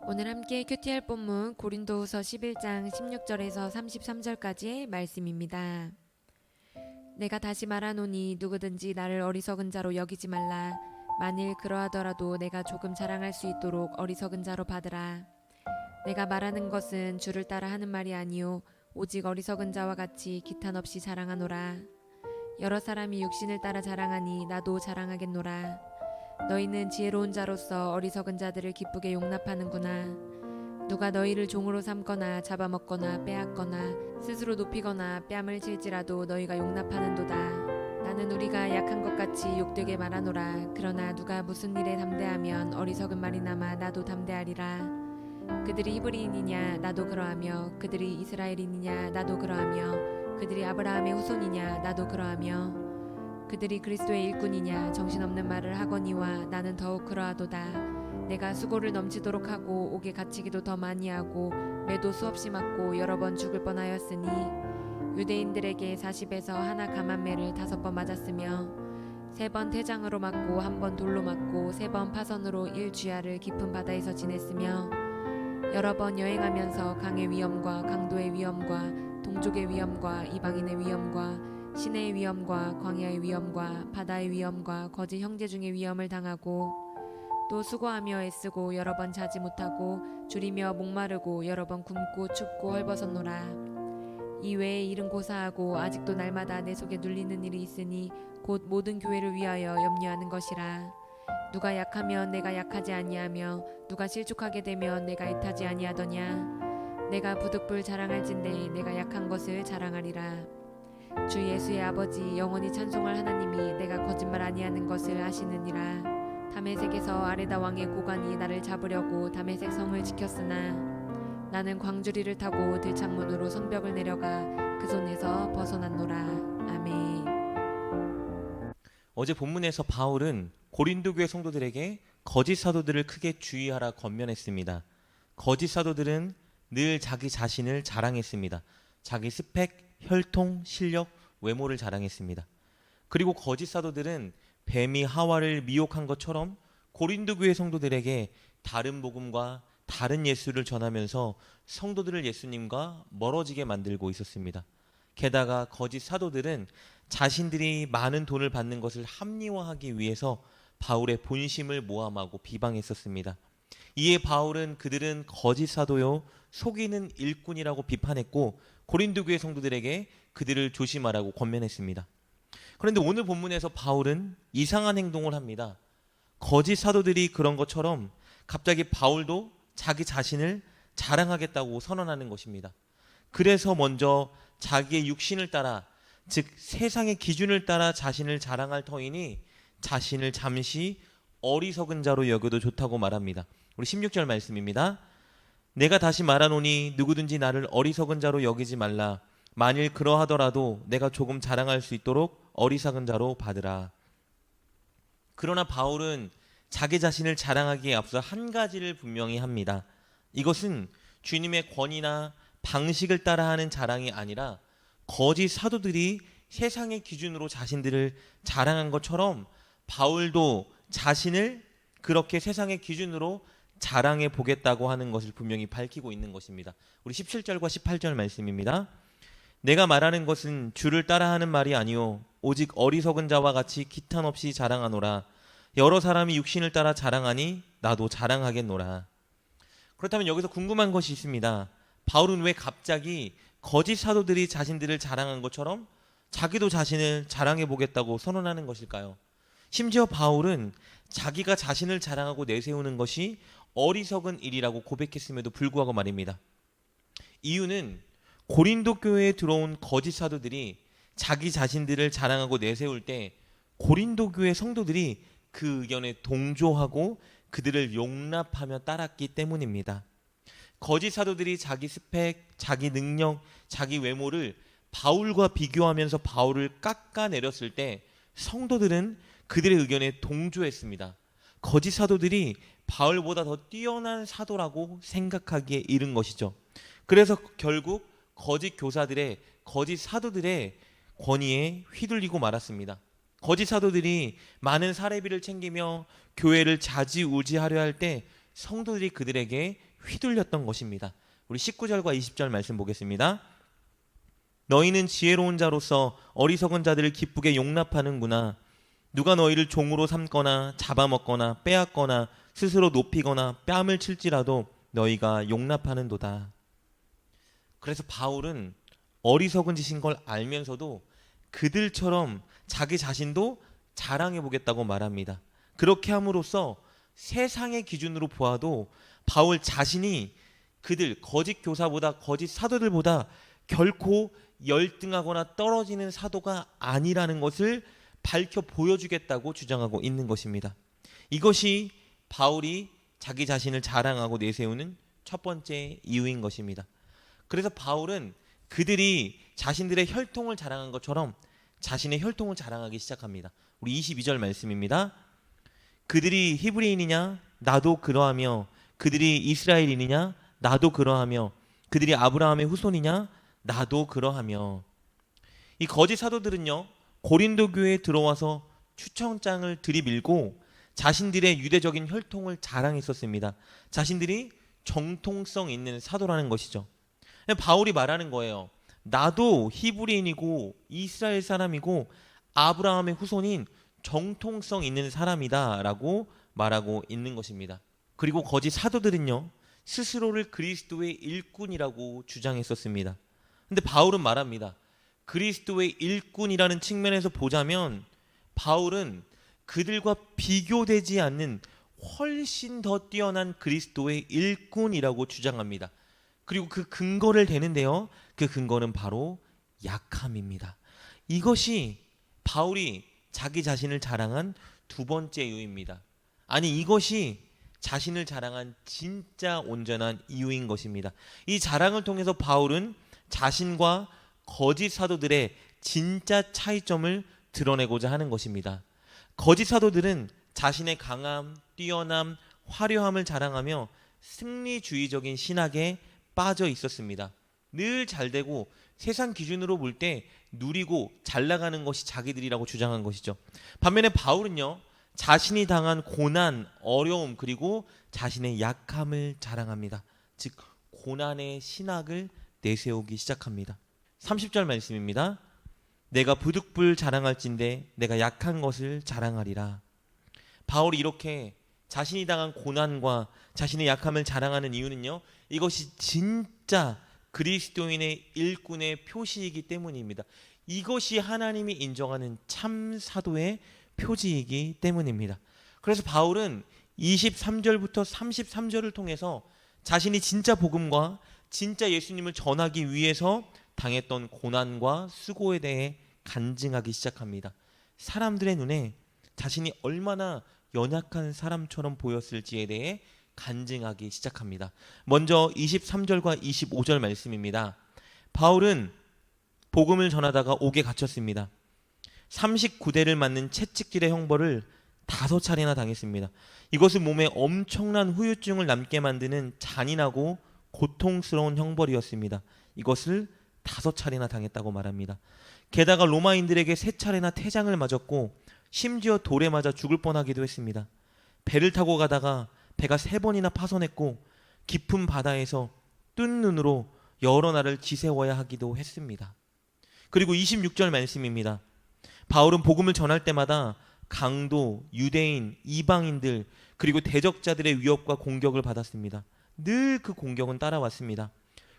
오늘 함께 큐티할 본문 고린도후서 11장 16절에서 33절까지의 말씀입니다. 내가 다시 말하노니 누구든지 나를 어리석은 자로 여기지 말라. 만일 그러하더라도 내가 조금 자랑할 수 있도록 어리석은 자로 받으라. 내가 말하는 것은 주를 따라 하는 말이 아니요 오직 어리석은 자와 같이 기탄 없이 자랑하노라. 여러 사람이 육신을 따라 자랑하니 나도 자랑하겠노라. 너희는 지혜로운 자로서 어리석은 자들을 기쁘게 용납하는구나. 누가 너희를 종으로 삼거나 잡아먹거나 빼앗거나 스스로 높이거나 뺨을 칠지라도 너희가 용납하는도다. 나는 우리가 약한 것 같이 욕되게 말하노라. 그러나 누가 무슨 일에 담대하면 어리석은 말이나마 나도 담대하리라. 그들이 히브리인이냐 나도 그러하며 그들이 이스라엘인이냐 나도 그러하며 그들이 아브라함의 후손이냐 나도 그러하며 그들이 그리스도의 일꾼이냐 정신없는 말을 하거니와 나는 더욱 그러하도다. 내가 수고를 넘치도록 하고 옥에 갇히기도 더 많이 하고 매도 수없이 맞고 여러 번 죽을 뻔하였으니 유대인들에게 40에서 하나 감한매를 5번 맞았으며 3번 태장으로 맞고 1번 돌로 맞고 3번 파선으로 1주야를 깊은 바다에서 지냈으며 여러 번 여행하면서 강의 위험과 강도의 위험과 동족의 위험과 이방인의 위험과 시내의 위험과 광야의 위험과 바다의 위험과 거짓 형제 중의 위험을 당하고 또 수고하며 애쓰고 여러 번 자지 못하고 줄이며 목마르고 여러 번 굶고 춥고 헐벗었노라. 이외에 일은 고사하고 아직도 날마다 내 속에 눌리는 일이 있으니 곧 모든 교회를 위하여 염려하는 것이라. 누가 약하면 내가 약하지 아니하며 누가 실족하게 되면 내가 애타지 아니하더냐. 내가 부득불 자랑할진대 내가 약한 것을 자랑하리라. 주 예수의 아버지 영원히 찬송할 하나님이 내가 거짓말 아니하는 것을 아시느니라. 다메섹에서 아레다 왕의 고관이 나를 잡으려고 다메섹 성을 지켰으나 나는 광주리를 타고 들창문으로 성벽을 내려가 그 손에서 벗어났노라. 아멘. 어제 본문에서 바울은 고린도 교회 성도들에게 거짓 사도들을 크게 주의하라 권면했습니다. 거짓 사도들은 늘 자기 자신을 자랑했습니다. 자기 스펙, 혈통, 실력, 외모를 자랑했습니다. 그리고 거짓 사도들은 뱀이 하와를 미혹한 것처럼 고린도 교회 성도들에게 다른 복음과 다른 예수를 전하면서 성도들을 예수님과 멀어지게 만들고 있었습니다. 게다가 거짓 사도들은 자신들이 많은 돈을 받는 것을 합리화하기 위해서 바울의 본심을 모함하고 비방했었습니다. 이에 바울은 그들은 거짓 사도요 속이는 일꾼이라고 비판했고 고린도 교회 성도들에게 그들을 조심하라고 권면했습니다. 그런데 오늘 본문에서 바울은 이상한 행동을 합니다. 거짓 사도들이 그런 것처럼 갑자기 바울도 자기 자신을 자랑하겠다고 선언하는 것입니다. 그래서 먼저 자기의 육신을 따라, 즉 세상의 기준을 따라 자신을 자랑할 터이니 자신을 잠시 어리석은 자로 여겨도 좋다고 말합니다. 우리 16절 말씀입니다. 내가 다시 말하노니 누구든지 나를 어리석은 자로 여기지 말라. 만일 그러하더라도 내가 조금 자랑할 수 있도록 어리석은 자로 받으라. 그러나 바울은 자기 자신을 자랑하기에 앞서 한 가지를 분명히 합니다. 이것은 주님의 권위나 방식을 따라하는 자랑이 아니라 거짓 사도들이 세상의 기준으로 자신들을 자랑한 것처럼 바울도 자신을 그렇게 세상의 기준으로 자랑해 보겠다고 하는 것을 분명히 밝히고 있는 것입니다. 우리 17절과 18절 말씀입니다. 내가 말하는 것은 주를 따라하는 말이 아니요 오직 어리석은 자와 같이 기탄 없이 자랑하노라. 여러 사람이 육신을 따라 자랑하니 나도 자랑하겠노라. 그렇다면 여기서 궁금한 것이 있습니다. 바울은 왜 갑자기 거짓 사도들이 자신들을 자랑한 것처럼 자기도 자신을 자랑해 보겠다고 선언하는 것일까요? 심지어 바울은 자기가 자신을 자랑하고 내세우는 것이 어리석은 일이라고 고백했음에도 불구하고 말입니다. 이유는 고린도 교회에 들어온 거짓 사도들이 자기 자신들을 자랑하고 내세울 때 고린도 교회 성도들이 그 의견에 동조하고 그들을 용납하며 따랐기 때문입니다. 거짓 사도들이 자기 스펙, 자기 능력, 자기 외모를 바울과 비교하면서 바울을 깎아내렸을 때 성도들은 그들의 의견에 동조했습니다. 거짓 사도들이 바울보다 더 뛰어난 사도라고 생각하기에 이른 것이죠. 그래서 결국 거짓 교사들의, 거짓 사도들의 권위에 휘둘리고 말았습니다. 거짓 사도들이 많은 사례비를 챙기며 교회를 좌지우지하려 할 때 성도들이 그들에게 휘둘렸던 것입니다. 우리 19절과 20절 말씀 보겠습니다. 너희는 지혜로운 자로서 어리석은 자들을 기쁘게 용납하는구나. 누가 너희를 종으로 삼거나 잡아먹거나 빼앗거나 스스로 높이거나 뺨을 칠지라도 너희가 용납하는도다. 그래서 바울은 어리석은 짓인 걸 알면서도 그들처럼 자기 자신도 자랑해 보겠다고 말합니다. 그렇게 함으로써 세상의 기준으로 보아도 바울 자신이 그들 거짓 교사보다 거짓 사도들보다 결코 열등하거나 떨어지는 사도가 아니라는 것을 밝혀 보여주겠다고 주장하고 있는 것입니다. 이것이 바울이 자기 자신을 자랑하고 내세우는 첫 번째 이유인 것입니다. 그래서 바울은 그들이 자신들의 혈통을 자랑한 것처럼 자신의 혈통을 자랑하기 시작합니다. 우리 22절 말씀입니다. 그들이 히브리인이냐? 나도 그러하며 그들이 이스라엘인이냐? 나도 그러하며 그들이 아브라함의 후손이냐? 나도 그러하며. 이 거짓 사도들은요, 고린도 교회에 들어와서 추천장을 들이밀고 자신들의 유대적인 혈통을 자랑했었습니다. 자신들이 정통성 있는 사도라는 것이죠. 바울이 말하는 거예요. 나도 히브리인이고 이스라엘 사람이고 아브라함의 후손인 정통성 있는 사람이다 라고 말하고 있는 것입니다. 그리고 거짓 사도들은요, 스스로를 그리스도의 일꾼이라고 주장했었습니다. 근데 바울은 말합니다. 그리스도의 일꾼이라는 측면에서 보자면 바울은 그들과 비교되지 않는 훨씬 더 뛰어난 그리스도의 일꾼이라고 주장합니다. 그리고 그 근거를 대는데요, 그 근거는 바로 약함입니다. 이것이 바울이 자기 자신을 자랑한 두 번째 이유입니다. 아니, 이것이 자신을 자랑한 진짜 온전한 이유인 것입니다. 이 자랑을 통해서 바울은 자신과 거짓 사도들의 진짜 차이점을 드러내고자 하는 것입니다. 거짓 사도들은 자신의 강함, 뛰어남, 화려함을 자랑하며 승리주의적인 신학에 빠져 있었습니다. 늘 잘되고 세상 기준으로 볼 때 누리고 잘 나가는 것이 자기들이라고 주장한 것이죠. 반면에 바울은요, 자신이 당한 고난, 어려움, 그리고 자신의 약함을 자랑합니다. 즉 고난의 신학을 내세우기 시작합니다. 30절 말씀입니다. 내가 부득불 자랑할진대 내가 약한 것을 자랑하리라. 바울이 이렇게 자신이 당한 고난과 자신의 약함을 자랑하는 이유는요, 이것이 진짜 그리스도인의 일꾼의 표시이기 때문입니다. 이것이 하나님이 인정하는 참 사도의 표지이기 때문입니다. 그래서 바울은 23절부터 33절을 통해서 자신이 진짜 복음과 진짜 예수님을 전하기 위해서 당했던 고난과 수고에 대해 간증하기 시작합니다. 사람들의 눈에 자신이 얼마나 연약한 사람처럼 보였을지에 대해 간증하기 시작합니다. 먼저 23절과 25절 말씀입니다. 바울은 복음을 전하다가 옥에 갇혔습니다. 39대를 맞는 채찍질의 형벌을 5차례나 당했습니다. 이것은 몸에 엄청난 후유증을 남게 만드는 잔인하고 고통스러운 형벌이었습니다. 이것을 5차례나 당했다고 말합니다. 게다가 로마인들에게 3차례나 태장을 맞았고 심지어 돌에 맞아 죽을 뻔하기도 했습니다. 배를 타고 가다가 배가 3번이나 파손했고 깊은 바다에서 뜬 눈으로 여러 날을 지새워야 하기도 했습니다. 그리고 26절 말씀입니다. 바울은 복음을 전할 때마다 강도, 유대인, 이방인들 그리고 대적자들의 위협과 공격을 받았습니다. 늘 그 공격은 따라왔습니다.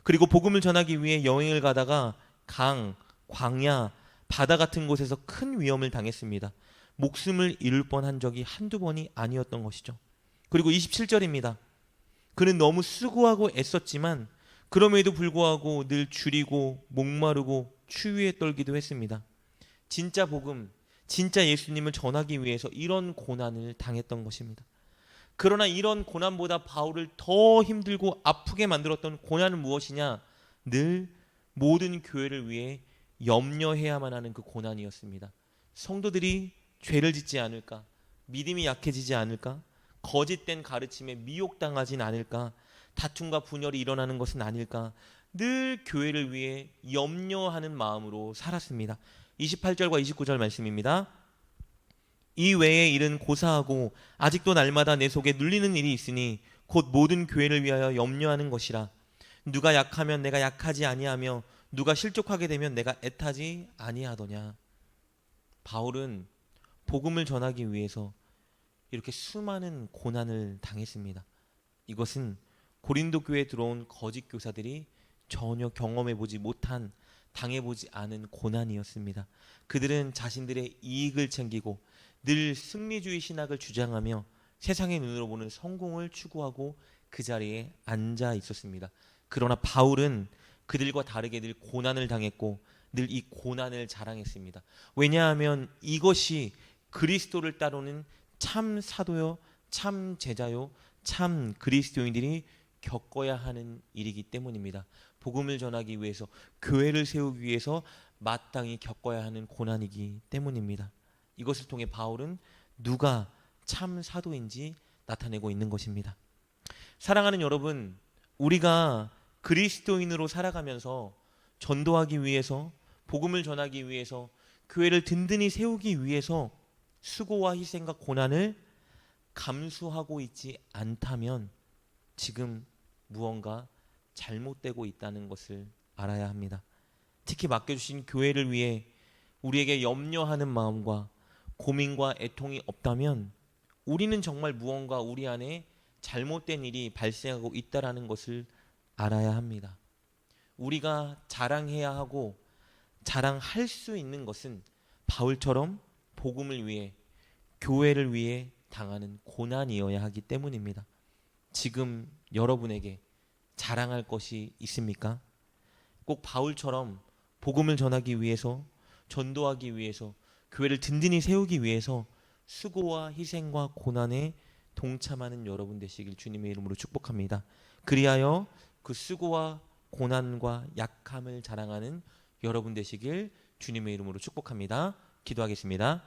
그리고 복음을 전하기 위해 여행을 가다가 강, 광야, 바다 같은 곳에서 큰 위험을 당했습니다. 목숨을 잃을 뻔한 적이 한두 번이 아니었던 것이죠. 그리고 27절입니다. 그는 너무 수고하고 애썼지만 그럼에도 불구하고 늘 줄이고 목마르고 추위에 떨기도 했습니다. 진짜 복음, 진짜 예수님을 전하기 위해서 이런 고난을 당했던 것입니다. 그러나 이런 고난보다 바울을 더 힘들고 아프게 만들었던 고난은 무엇이냐? 늘 모든 교회를 위해 염려해야만 하는 그 고난이었습니다. 성도들이 죄를 짓지 않을까? 믿음이 약해지지 않을까? 거짓된 가르침에 미혹당하진 않을까? 다툼과 분열이 일어나는 것은 아닐까? 늘 교회를 위해 염려하는 마음으로 살았습니다. 28절과 29절 말씀입니다. 이 외의 일은 고사하고 아직도 날마다 내 속에 눌리는 일이 있으니 곧 모든 교회를 위하여 염려하는 것이라. 누가 약하면 내가 약하지 아니하며 누가 실족하게 되면 내가 애타지 아니하더냐. 바울은 복음을 전하기 위해서 이렇게 수많은 고난을 당했습니다. 이것은 고린도 교회에 들어온 거짓 교사들이 전혀 경험해 보지 못한, 당해 보지 않은 고난이었습니다. 그들은 자신들의 이익을 챙기고 늘 승리주의 신학을 주장하며 세상의 눈으로 보는 성공을 추구하고 그 자리에 앉아 있었습니다. 그러나 바울은 그들과 다르게 늘 고난을 당했고 늘 이 고난을 자랑했습니다. 왜냐하면 이것이 그리스도를 따르는 참 사도요, 참 제자요, 참 그리스도인들이 겪어야 하는 일이기 때문입니다. 복음을 전하기 위해서, 교회를 세우기 위해서 마땅히 겪어야 하는 고난이기 때문입니다. 이것을 통해 바울은 누가 참 사도인지 나타내고 있는 것입니다. 사랑하는 여러분, 우리가 그리스도인으로 살아가면서 전도하기 위해서, 복음을 전하기 위해서, 교회를 든든히 세우기 위해서 수고와 희생과 고난을 감수하고 있지 않다면 지금 무언가 잘못되고 있다는 것을 알아야 합니다. 특히 맡겨주신 교회를 위해 우리에게 염려하는 마음과 고민과 애통이 없다면 우리는 정말 무언가 우리 안에 잘못된 일이 발생하고 있다는 것을 알아야 합니다. 우리가 자랑해야 하고 자랑할 수 있는 것은 바울처럼 복음을 위해, 교회를 위해 당하는 고난이어야 하기 때문입니다. 지금 여러분에게 자랑할 것이 있습니까? 꼭 바울처럼 복음을 전하기 위해서, 전도하기 위해서, 교회를 든든히 세우기 위해서 수고와 희생과 고난에 동참하는 여러분 되시길 주님의 이름으로 축복합니다. 그리하여 그 수고와 고난과 약함을 자랑하는 여러분 되시길 주님의 이름으로 축복합니다. 기도하겠습니다.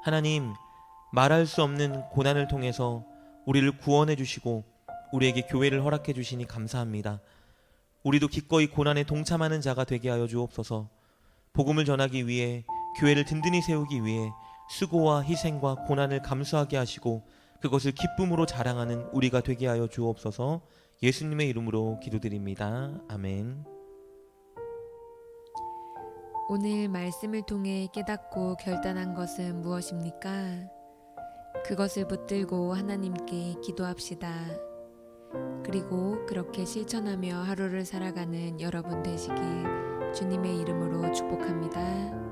하나님, 말할 수 없는 고난을 통해서 우리를 구원해 주시고 우리에게 교회를 허락해 주시니 감사합니다. 우리도 기꺼이 고난에 동참하는 자가 되게 하여 주옵소서. 복음을 전하기 위해, 교회를 든든히 세우기 위해 수고와 희생과 고난을 감수하게 하시고 그것을 기쁨으로 자랑하는 우리가 되게 하여 주옵소서. 예수님의 이름으로 기도드립니다. 아멘. 오늘 말씀을 통해 깨닫고 결단한 것은 무엇입니까? 그것을 붙들고 하나님께 기도합시다. 그리고 그렇게 실천하며 하루를 살아가는 여러분 되시길 주님의 이름으로 축복합니다.